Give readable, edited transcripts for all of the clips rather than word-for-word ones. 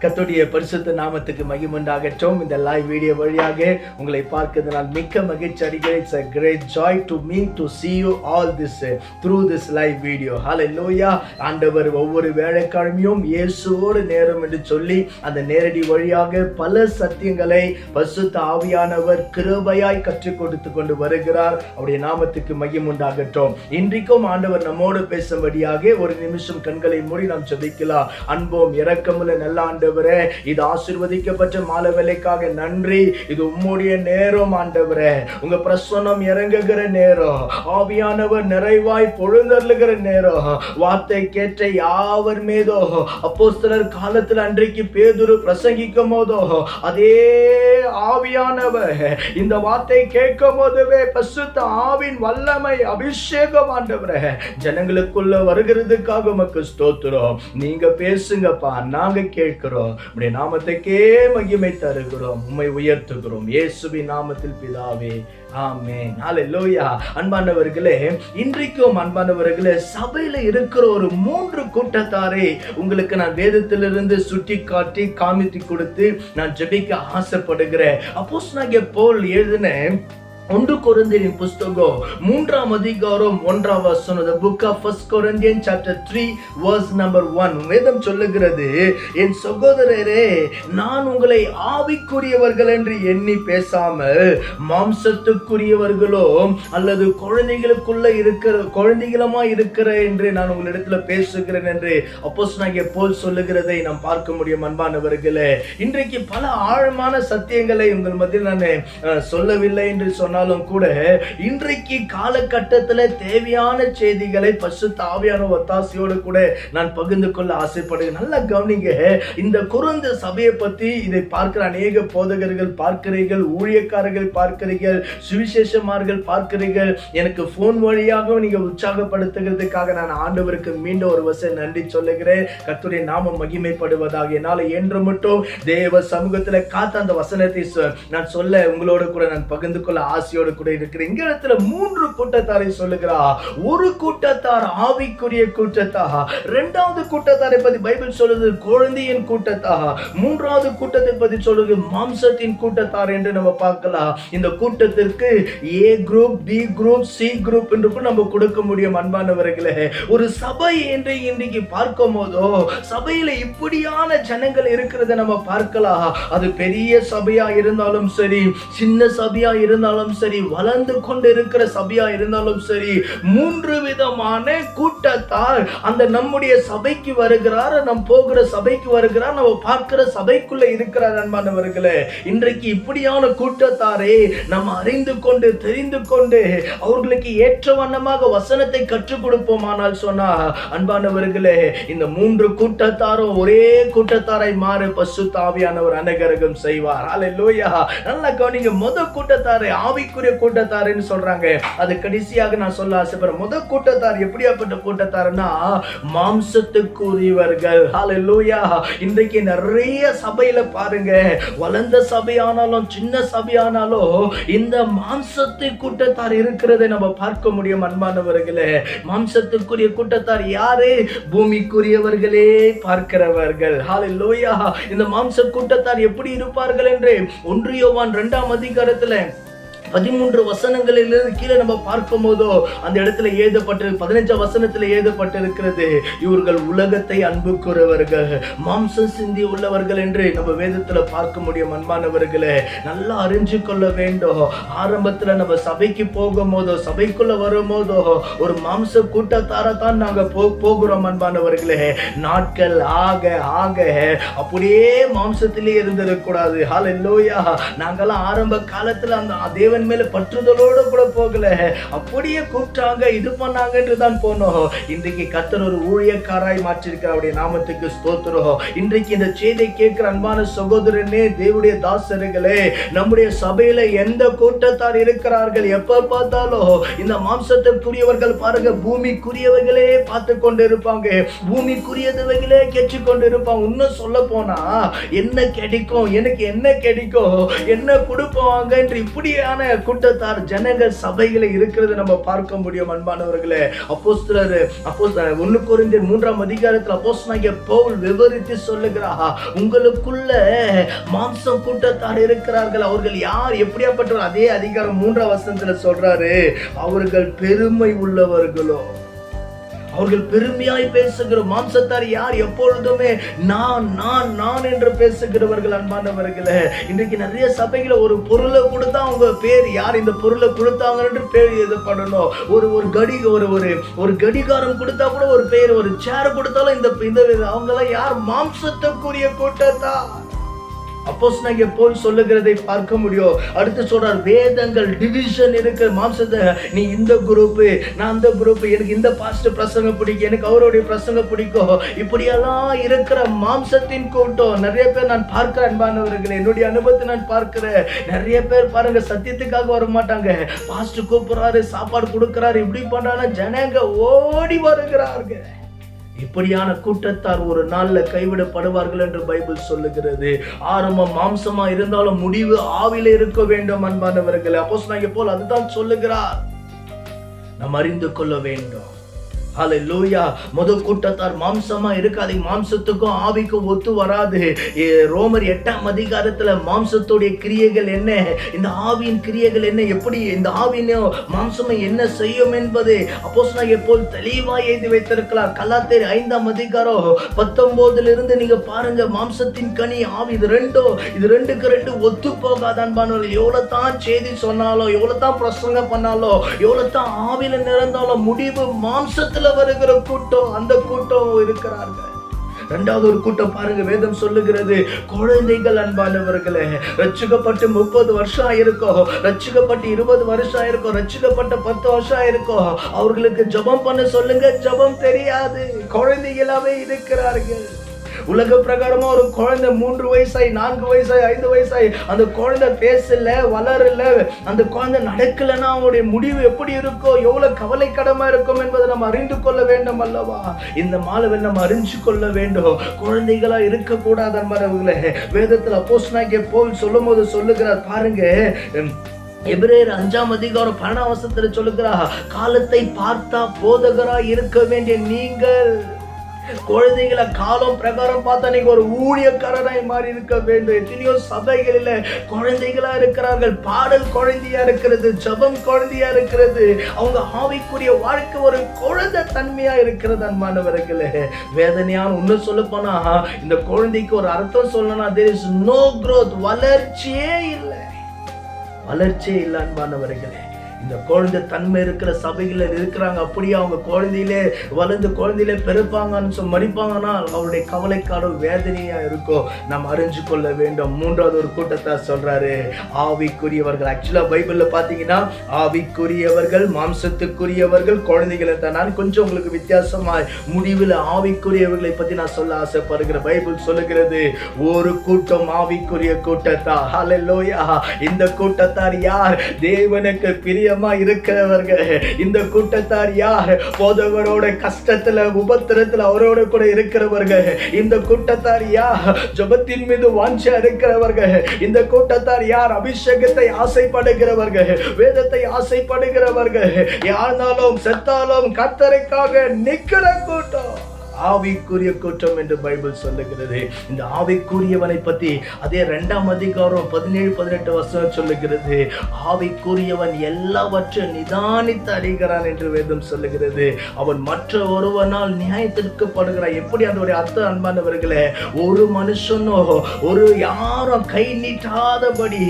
கர்த்தருடைய பரிசுத்த நாமத்துக்கு மகிமை உண்டாகட்டும். இந்த லைவ் வீடியோ வழியாக உங்களை பார்க்கிறது நான் மிக்க மகிழ்ச்சி அடைகிறேன். It's a great joy to me to see you all this through this live video. Hallelujah. ஆண்டவர் ஒவ்வொரு வேளைக்கிழமையும் இயேசுவோடு நேரம் என்று சொல்லி அந்த நேரடி வழியாக பல சத்தியங்களை பரிசுத்த ஆவியானவர் கிருபையாய் கற்றுக் கொடுத்து கொண்டு வருகிறார். அவருடைய நாமத்துக்கு மகிமை உண்டாகட்டும். இன்றைக்கும் ஆண்டவர் நம்மோடு பேசும்படியாக ஒரு நிமிஷம் கண்களை மூடி நாம் ஜெபிக்கலாம். அன்போம் இரக்கமுள்ள நல்ல ஆண்டவரே, இது ஆசீர்வதிக்கப்பட்ட மாலை வேளைக்காக நன்றி. இது உம்முடைய நேரம் ஆண்டவரே, உங்க பிரசன்னம் இறங்குகிற நேரம், ஆவியானவர் நிறைவாய் பொழுதருளுகிற நேரம். வார்த்தை கேட்ட யாவர் மீதோ அப்போஸ்தலர் காலத்தில் அன்றைக்கு பேதுரு பிரசங்கிக்கும் போதோ அதே ஆவியானவர் இந்த வார்த்தை கேட்கும் போதுவே பரிசுத்த ஆவின் வல்லமை அபிஷேகம் ஆண்டவரே ஜனங்களுக்குள்ள வருகிறதுக்காக உமக்கு ஸ்தோத்திரம். நீங்க பேசுங்கப்பா, நாங்க கேட்கிறோம். உம்முடைய நாமத்துக்கே மகிமை தருகிறோம், உம்மை உயர்த்துகிறோம். இயேசுவின் நாமத்தில் பிதாவே, ஆமென். ஹல்லேலூயா. அன்பானவர்களே, இன்றைக்கும் அன்பானவர்களே, சபையில இருக்கிற ஒரு 3 கூட்டத்தாரை உங்களுக்கு நான் வேதத்திலிருந்து சுட்டி காட்டி காமித்து கொடுத்து நான் ஜெபிக்க ஆசைப்படுகிறேன். அப்போஸ்தலனாகிய பவுல் எழுதின 1 கொரிந்தியரின் புஸ்தகம் 3ஆம் அதிகாரம் 1ஆம் வசனம், the book of 1 Corinthians chapter 3 verse number 1. வேதம் சொல்லுகிறது, என் சகோதரரே, நான் உங்களை ஆவிக்குரியவர்கள் என்று எண்ணி பேசாமல் மாம்சத்துக்குரியவர்களோ அல்லது குழந்தைகளுமா இருக்கிற என்று நான் உங்களிடத்துல பேசுகிறேன் என்று அப்போஸ்தலனாகிய பவுல் சொல்லுகிறதை நாம் பார்க்க முடியும். அன்பானவர்களே, இன்றைக்கு பல ஆழமான சத்தியங்களை உங்கள் மத்தியில் நான் சொல்லவில்லை என்று சொன்னாலும் கூட இன்றைக்கு காலகட்டத்தில் தேவையான செய்திகளை பரிசுத்த ஆவியான ஒத்தாசையோடு கூட நான் பகிர்ந்து கொள்ள ஆசைப்படுகிறேன். நல்லா கவனிங்க. இந்த கொரிந்து சபையை பத்தி இதை பார்க்கிற அநேக போதகர்கள் பார்க்கிறீர்கள், ஊழியக்காரர்கள் பார்க்கிறீர்கள், சுவிசேஷமார்கள் பார்க்கிறீர்கள். எனக்கு போன் வழியாக நீங்க உற்சாகப்படுத்துகிறதுக்காக நான் ஆண்டவருக்கு மீண்டும் ஒரு வசனம் நன்றி சொல்லுகிறேன். கர்த்தருடைய நாமம் மகிமைப்படுவதாக. என்னால என்று மட்டும் தேவ சமூகத்துல காத்த அந்த வசனத்தை நான் சொல்ல உங்களோட கூட நான் பகிர்ந்து கொள்ள ஆசையோடு கூட இருக்கிறேன். இந்த இடத்துல 3 கூட்டத்தாரை சொல்லுகிறார். ஒரு கூட்டத்தார் ஆவிக்குரிய கூட்டத்தார், 2வது கூட்டத்தாரை பத்தி பைபிள் சொல்லுது குழந்தையின் கூட்டத்தார், 3வது கூட்டத்தை பத்தி சொல்லுது மாம்சத்தின் கூட்டத்தார் என்று நம்ம பார்க்கலாம். இந்த கூட்டத்திற்கு A group, B group, C group என்று கூட நம்ம கொடுக்க முடியும். அன்பானவர்களே, ஒரு சபை என்று இன்றைக்கு பார்க்கும் போதோ சபையில இப்படியான ஜனங்கள் இருக்கிறத நம்ம பார்க்கலாம். அது பெரிய சபையா இருந்தாலும் சரி, சின்ன சபையா இருந்தாலும் சரி, வளர்ந்து கொண்டு இருக்கிற சபையா இருந்தாலும் சரி, 3 விதமான கூட்டத்தார் அந்த நம்முடைய சபைக்கு வருகிறார், நம் போகிற சபைக்கு வருகிறார், நம்ம பார்க்கிற சபைக்குள்ள இருக்கிறார். அன்பானவர்களே, இன்றைக்கு இப்படியான கூட்டத்தாரை நம்ம அறிந்து கொண்டு தெரிந்து கொண்டு அவர்களுக்கு ஏற்ற வண்ணமாக வசனத்தை கற்றுக் கொடுப்போமானால் சொன்னா அன்பானவர்களே, இந்த 3 கூட்டத்தாரும் ஒரே கூட்டத்தாரை மாற பரிசுத்த ஆவியானவர் அனுக்கிரகம் செய்வார். ஹல்லேலூயா. நல்லா கவனிங்க. முதல் கூட்டத்தாரை ஆவிக்குரிய கூட்டத்தார்னு சொல்றாங்க. அது கடைசியாக நான் சொல்ல ஆசைப்படுறேன். முதல் கூட்டத்தார் எப்படியாப்பட்ட கூட்டத்தார்னா மாம்சத்துக்குரியவர்கள். ஹல்லேலூயா. இன்றைக்கு நிறைய சபையில பாருங்க, வளர்ந்த சபையானாலும் சின்ன சபையானாலும் இந்த மாம்சத்து கூட்டத்தார் இருக்கிறதை நம்ம பார்க்க முடியும். அன்பானவர்களே, மாம்சத்துக்குரிய கூட்டத்தார் யாரு? பூமிக்குரியவர்களே பார்க்கிறவர்கள். ஹல்லேலூயா. இந்த மாம்ச கூட்டத்தார் எப்படி இருப்பார்கள் என்று 1 யோவான் 2ஆம் அதிகாரத்துல 13 வசனங்களிலிருந்து கீழே நம்ம பார்க்கும் போதோ அந்த இடத்துல எழுதப்பட்டு 15 வசனத்தில் எழுதப்பட்டிருக்கிறது, இவர்கள் உலகத்தை அன்பு கூறவர்கள், மாம்சம் சிந்தி உள்ளவர்கள் என்று நம்ம வேதத்துல பார்க்க முடியும். அன்பானவர்களே, நல்லா அறிஞ்சு கொள்ள வேண்டும். ஆரம்பத்துல நம்ம சபைக்கு போகும் போதோ சபைக்குள்ள வரும் போதோ ஒரு மாம்ச கூட்டத்தார தான் நாங்க போகிறோம். அன்பானவர்களே, நாட்கள் ஆக ஆக அப்படியே மாம்சத்திலே இருந்திடக்கூடாது. ஹல்லேலூயா. நாங்கெல்லாம் ஆரம்ப காலத்துல அந்த தேவன் மேல பற்றுதலோடு கூட போகல, அப்படியே கூப்பிட்டாங்க, இது பண்ணாங்க என்று தான் போனோம். இன்றைக்கு கர்த்தர் ஒரு ஊழியக்காராய் மாற்றிருக்கிறார். அவருடைய நாமத்துக்கு ஸ்தோத்திரம். இன்றைக்கு இந்த செய்தியை கேட்கிற அன்பான சகோதரனே, தேவனுடைய தாசர்களே, நம்முடைய சபையில எந்த கூட்டத்தார் இருக்கிறார்கள்? எப்ப பார்த்தாலும் இந்த மாம்சத்துக்குரியவர்கள் பாருங்க, பூமிக்குரியவர்களே பார்த்து கொண்டு இருப்பாங்க, பூமிக்குரியவர்களே கேட்டு கொண்டு இருப்பாங்க. இன்னும் சொல்ல போனா என்ன கிடைக்கும், எனக்கு என்ன கிடைக்கும், என்ன கொடுப்பாங்க என்று இப்படியான கூட்டத்தார் ஜனங்கள் சபைகளை இருக்கிறது நம்ம பார்க்க முடியும். அன்பானவர்களே, அப்போஸ்தலர் 1 கொரிந்தியர் 3ஆம் அதிகாரத்தில் அப்போஸ்தலனாகிய பவுல் விவரித்து சொல்லுகிறார், உங்களுக்குள்ள மாம்சம் கூட்டத்தார் இருக்கிறார்கள். அவர்கள் யார், எப்படியாப்பட்டவர்? அதே அதிகாரம் 3ஆம் வசனத்துல சொல்றாரு, அவர்கள் பெருமை உள்ளவர்களோ. அவர்கள் பெருமையாய் பேசுகிற மாம்சத்தார் யார்? எப்பொழுதுமே நான் நான் நான் என்று பேசுகிறவர்கள். அன்பானவர்களே, இன்றைக்கு நிறைய சபைகளை ஒரு பொருளை கொடுத்தா அவங்க பேர் யார், இந்த பொருளை கொடுத்தாங்க என்று பேர் எழுதப்படணும். ஒரு கடிகாரம் கொடுத்தா கூட ஒரு பேர், ஒரு சேர் கொடுத்தாலும் இந்த அவங்க எல்லாம் யார்? மாம்சத்துக்குரிய கூட்டத்தார். அப்போஸ்தலனாகிய பவுல் சொல்லுகிறதை பார்க்க முடியும். அடுத்து சொல்றார், வேதங்கள் டிவிஷன் இருக்கு. மாம்சத்தை நீ இந்த குரூப், நான் அந்த குரூப், எனக்கு இந்த பாஸ்டர் பிரசங்கம் பிடிக்கும், எனக்கு அவருடைய பிரசங்கம் பிடிக்கும், இப்படியெல்லாம் இருக்கிற மாம்சத்தின் கூட்டம் நிறைய பேர் நான் பார்க்கிறேன். அன்பானவர்களே, என்னுடைய அனுபவத்தை நான் பார்க்கிறேன். நிறைய பேர் பாருங்க, சத்தியத்துக்காக வர மாட்டாங்க. பாஸ்டர் கூப்பிடுறாரு, சாப்பாடு கொடுக்கிறாரு, இப்படி பண்றாங்க, ஜனங்க ஓடி வருகிறார்கள். இப்படியான கூட்டத்தார் ஒரு நாள்ல கைவிடப்படுவார்கள் என்று பைபிள் சொல்லுகிறது. ஆரம்பம் மாம்சமா இருந்தாலும் முடிவு ஆவில இருக்க வேண்டும். அன்பானவர்களே, அப்போஸ்தலனாகிய பவுல் அதுதான் சொல்லுகிறார், நாம் அறிந்து கொள்ள வேண்டும். ஹல்லேலூயா. முதல் கூட்டத்தார் மாம்சமா இருக்காது, மாம்சத்துக்கும் ஆவிக்கும் ஒத்து வராது. ரோமர் 8ஆம் அதிகாரத்துல மாம்சத்துடைய கிரியைகள் என்ன, இந்த ஆவியின் கிரியைகள் என்ன, எப்படி இந்த ஆவியும் மாம்சமும் என்ன செய்யும் என்பது அப்போஸ்தலனாகிய பவுல் தெளிவாய் எழுதி வைத்திருக்கிறார். கலாத்தியர் 5ஆம் அதிகாரம் 19 நீங்க பாருங்க, மாம்சத்தின் கனி ஆவி, இது ரெண்டுக்கு ஒத்து போகாது. அன்பானவர்கள், எவ்வளவு தான் செய்தி சொன்னாலும், எவ்வளவு தான் பிரசங்கம் பண்ணாலும், எவ்வளவு தான் ஆவில நிறந்தாலும் முடிவு மாம்சத்துல வருகிற கூட்டம், அந்த கூட்டம் இருக்கிறார்கள். இரண்டாவது ஒரு கூட்டம் பாருங்க, வேதம் சொல்லுகிறது குழந்தைகள். அன்பானவர்களே, ரட்சிக்கப்பட்டு 30 வருஷம் ஆயிருக்கும், ரட்சிக்கப்பட்டு 20 வருஷம் ஆயிருக்கும், ரட்சிக்கப்பட்ட 10 வருஷம் ஆயிருக்கும், அவர்களுக்கு ஜெபம் பண்ண சொல்லுங்க, ஜெபம் தெரியாது, குழந்தைகளாவே இருக்கிறார்கள். உலக பிரகாரமா ஒரு குழந்தை 3 வயசாய் 4 வயசாய் 5 வயசாய் அந்த குழந்தை பேசல, வளரல, அந்த குழந்தை நடக்கலன்னா அவனுடைய முடிவு எப்படி இருக்கும், எவ்வளவு கவலைக்கிடமா இருக்கும் என்பதை நம்ம அறிந்து கொள்ள வேண்டும் அல்லவா? இந்த மாலவில் நம்ம அறிஞ்சு கொள்ள வேண்டும். குழந்தைகளா இருக்க கூடாது. அன்பானவர்களே, வேதத்தில் அப்போஸ்தலனாகிய பவுல் சொல்லும் போது சொல்லுகிறார் பாருங்க, எபிரேயர் 5ஆம் அதிகாரம் 12ஆம் வசனத்துல சொல்லுகிறார், காலத்தை பார்த்தா போதகரா இருக்க வேண்டிய நீங்கள் குழந்தைகளை காலம் பிரகாரம் பார்த்தா நீங்க ஒரு ஊழியக்காரராய் மாறி இருக்க வேண்டும். எத்தனையோ சபைகளில் குழந்தைகளா இருக்கிறார்கள், பாடல் குழந்தையா இருக்கிறது, ஜபம் குழந்தையா இருக்கிறது, அவங்க ஆவிக்குரிய வாழ்க்கை ஒரு குழந்தை தன்மையா இருக்கிறது. அன்பானவர்களே, வேதனையான உண்மை சொல்ல போனா, இந்த குழந்தைக்கு ஒரு அர்த்தம் சொல்லணும்னா, there is no growth, வளர்ச்சியே இல்லை. அன்பானவர்களே, இந்த குழந்தை தன்மை இருக்கிற சபைகளில் இருக்கிறாங்க. அப்படியே அவங்க குழந்தையிலே வளர்ந்து குழந்தையிலே பெருப்பாங்கன்னு மடிப்பாங்கன்னா அவருடைய கவலைக்கான வேதனையா இருக்கும். நாம் அறிஞ்சு கொள்ள வேண்டும். மூன்றாவது ஒரு கூட்டத்தை சொல்றாரு, ஆவிக்குரியவர்கள். ஆக்சுவலா பைபிள்ல பாத்தீங்கன்னா ஆவிக்குரியவர்கள், மாம்சத்துக்குரியவர்கள், குழந்தைகளை தான். நான் கொஞ்சம் உங்களுக்கு வித்தியாசமாய் முடிவில் ஆவிக்குரியவர்களை பத்தி நான் சொல்ல ஆசைப்படுகிறேன். பைபிள் சொல்லுகிறது, ஒரு கூட்டம் ஆவிக்குரிய கூட்டத்தார். ஹல்லேலூயா. இந்த கூட்டத்தார் யார்? தேவனுக்கு பிரிய இருக்கிறவர்கள். இந்த கூட்டத்தார் யார்? போதகரோட கஷ்டத்துல உபத்திரத்துல அவரோட கூட இருக்கிறவர்கள். இந்த கூட்டத்தார் யார்? ஜெபத்தின் மீது வாஞ்சை இருக்கிறவர்கள். இந்த கூட்டத்தார் யார்? அபிஷேகத்தை ஆசைப்படுகிறவர்கள், வேதத்தை ஆசைப்படுகிறவர்கள், யாருனாலும் செத்தாலும் கர்த்தருக்காக நிக்கிற கூட்டம் ஆவிக்குரிய கூட்டம் என்று பைபிள் சொல்லுகிறது. இந்த ஆவிக்குரியவனை பத்தி அதே 2ஆம் அதிகாரம் 17-18 வசனம் சொல்லுகிறது, ஆவிக்குரியவன் எல்லாவற்றையும் நிதானித்து அறிகிறான் என்று வேதம் சொல்லுகிறது. அவன் மற்ற ஒருவனால் நியாயத்திற்கப்படுகிறான். எப்படி அதோடைய அர்த்தம்? அன்பானவர்களே, ஒரு மனுஷனோ ஒரு யாரும் கை நீட்டாதபடி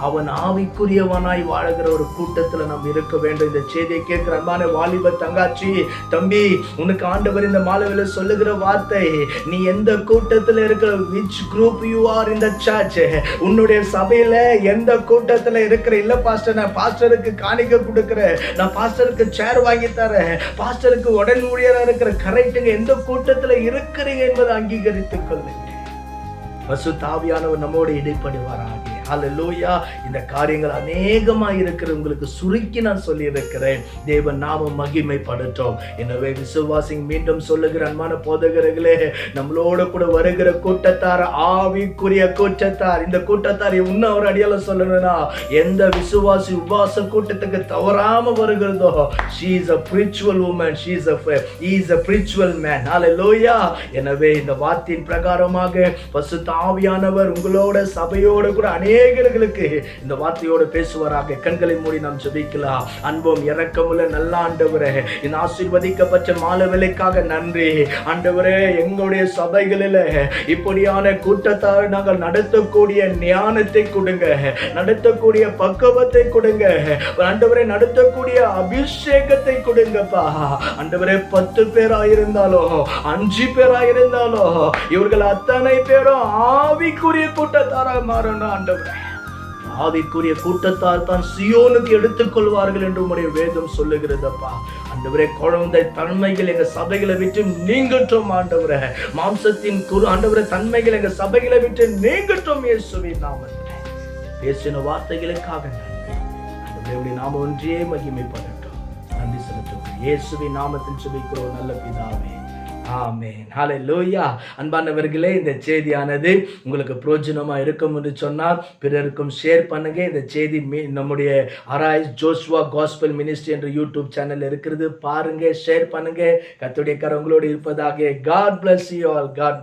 அவன் ஆவிக்குரியவனாய் வாழ்கிற ஒரு கூட்டத்துல நாம் இருக்க வேண்டும். இந்த செய்தியை கேட்கிற அன்பான வாலிப தங்காச்சி, தம்பி, உனக்கு ஆண்டவர் இந்த மாலையில சொல்லுகிற வார்த்தை, நீ எந்த கூட்டத்தில் இருக்கிற, which group you are in the church, உன்னுடைய சபையில எந்த கூட்டத்தில் இருக்கிற, இல்ல பாஸ்டர் நான் பாஸ்டருக்கு காணிக்க கொடுக்கிறேன், நான் பாஸ்டருக்கு சேர் வாங்கி தரேன், பாஸ்டருக்கு உடன் ஊழியரா இருக்கிற, கரெக்டுங்க, எந்த கூட்டத்தில் இருக்கிறீங்க என்பதை அங்கீகரித்துக் கொள்ளுங்க. பரிசுத்த ஆவியானவர் நம்மோடு இடைப்படுவாராக. ஹல்லேலூயா. இந்த காரியங்கள் அநேகமா இருக்கிற உங்களுக்கு சுருக்கி நான் சொல்லி இருக்கிறேன். தேவன் நாமம் மகிமைப்படட்டும். எனவே விசுவாசி மீண்டும் சொல்லுகிற அன்பான போதகர்களே, நம்மளோட கூட வருகிற கூட்டத்தார் ஆவிக்குரிய கூட்டத்தார். இந்த கூட்டத்தார் இன்னும் ஒரு அடியால சொல்லணும்னா, எந்த விசுவாசி உபவாச கூட்டத்துக்கு தவறாம வருகிறதோ, she is a spiritual woman, he is a spiritual man. ஹல்லேலூயா. எனவே இந்த வார்த்தையின் பிரகாரமாக பரிசுத்த ஆவியானவர் உங்களோட சபையோட கூட அநேகர்களுக்கு இந்த வார்த்தையோடு பேசுவாராக. கண்களை மூடி நாம் ஜெபிக்கலாம். அன்பும் இரக்கமுள்ள நல்ல ஆண்டவரே, இந்த ஆசீர்வதிக்கப்பட்ட மாலை வேளைக்காக நன்றி ஆண்டவரே. எங்களுடைய சபைகளில் இப்படியான கூட்டத்தார் நாங்கள் நடத்தக்கூடிய ஞானத்தை கொடுங்க, நடத்தக்கூடிய பக்குவத்தை கொடுங்க ஆண்டவரே, நடத்தக்கூடிய அபிஷேகத்தை கொடுங்கப்பா ஆண்டவரே. 10 பேராயிருந்தாலோ 5 பேராயிருந்தாலோ இவர்கள் அத்தனை பேரும் ஆவிக்குரிய கூட்டத்தாராக மாறணும் ஆண்டவரே. ஆவிக்குரிய கூட்டத்தார் தான் சியோனுக்கு எடுத்துக்கொள்வார்கள் என்று உம்முடைய வேதம் சொல்லுகிறதப்பா ஆண்டவரே. குழந்தை தன்மைகள் எங்க சபைகளை விட்டு நீங்கட்டும் ஆண்டவரே. மாம்சத்தின் ஆண்டவரே தன்மைகள் எங்க சபைகளை விட்டு நீங்கட்டும் இயேசுவின் நாமத்திலே. பேசின வார்த்தைகளுக்காக நன்றி ஆண்டவரே. நாம ஒன்றே மகிமைப்படட்டும். நன்றி செலுத்துகிறோம் இயேசுவின் நாமத்தில் ஜெபிக்கிறோம் நல்ல பிதாவே, ஆமென். ஹல்லேலூயா. அன்பானவர்களே, இந்த செய்தியானது உங்களுக்கு பிரயோஜனமா இருக்கும் என்று சொன்னால் பிறருக்கும் ஷேர் பண்ணுங்க. இந்த செய்தி நம்முடைய அரைஸ் ஜோஷுவா காஸ்பல் மினிஸ்ட்ரி என்ற யூடியூப் சேனல் இருக்கிறது, பாருங்க, ஷேர் பண்ணுங்க. கர்த்தருடைய கரம் உங்களோடு இருப்பதாக. God bless you all. God